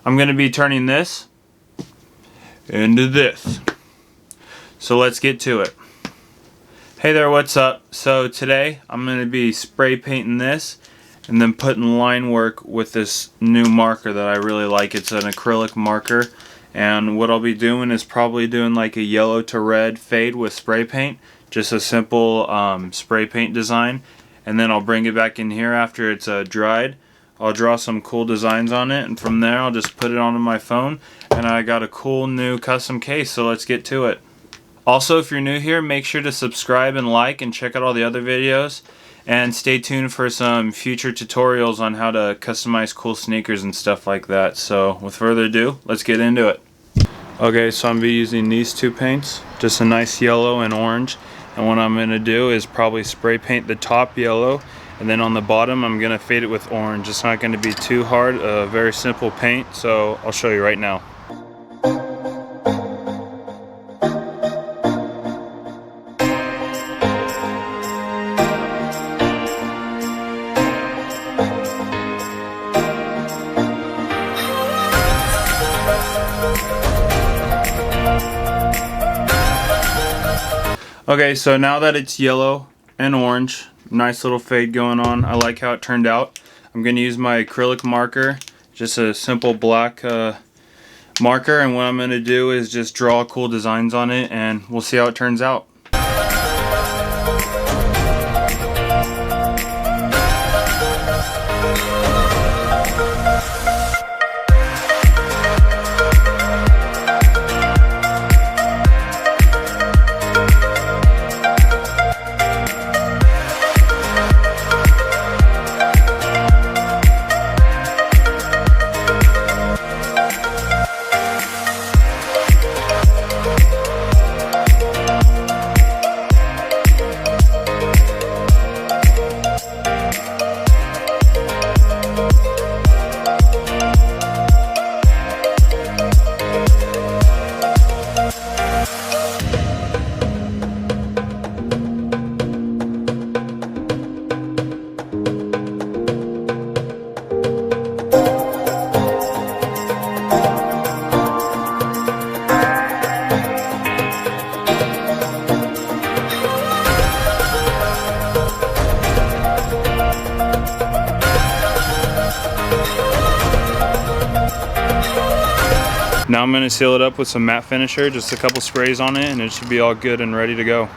I'm going to be turning this into this. So let's get to it. Hey there, what's up? So today I'm going to be spray painting this and then putting line work with this new marker that I really like. It's an acrylic marker, and what I'll be doing is probably doing like a yellow to red fade with spray paint, just a simple spray paint design, and then I'll bring it back in here after it's dried. I'll draw some cool designs on it, and from there I'll just put it onto my phone, and I got a cool new custom case, so let's get to it. Also, if you're new here, make sure to subscribe and like and check out all the other videos, and stay tuned for some future tutorials on how to customize cool sneakers and stuff like that. So with further ado, let's get into it. Okay, so I'm going to be using these two paints, just a nice yellow and orange, and what I'm going to do is probably spray paint the top yellow, and then on the bottom I'm going to fade it with orange. It's not going to be too hard, a very simple paint, so I'll show you right now. Okay, so now that it's yellow and orange, nice little fade going on. I like how it turned out. I'm going to use my acrylic marker, just a simple black marker, and what I'm going to do is just draw cool designs on it, and we'll see how it turns out. Now I'm going to seal it up with some matte finisher, just a couple sprays on it, and it should be all good and ready to go.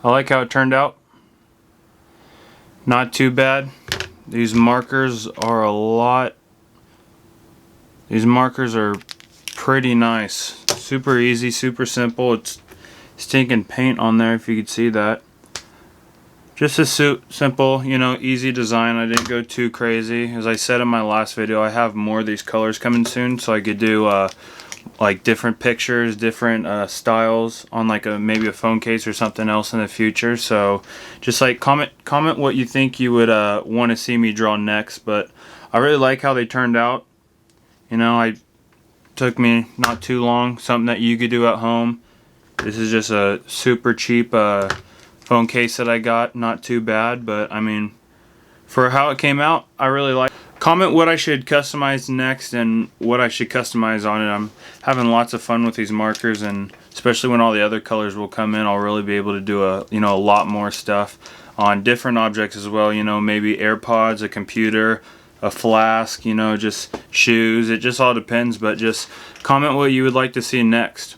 I like how it turned out. Not too bad. These markers are pretty nice. Super easy, super simple. It's stinking paint on there if you could see that. Just a simple, you know, easy design. I didn't go too crazy. As I said in my last video, I have more of these colors coming soon, so I could do like different pictures, different styles on like maybe a phone case or something else in the future. So just like comment what you think you would want to see me draw next. But I really like how they turned out. You know, it took me not too long, something that you could do at home. This is just a super cheap phone case that I got. Not too bad, but I mean, for how it came out, I really like. Comment what I should customize next and what I should customize on it. I'm having lots of fun with these markers, and especially when all the other colors will come in, I'll really be able to do a lot more stuff on different objects as well. You know, maybe AirPods, a computer, a flask, you know, just shoes. It just all depends, but just comment what you would like to see next.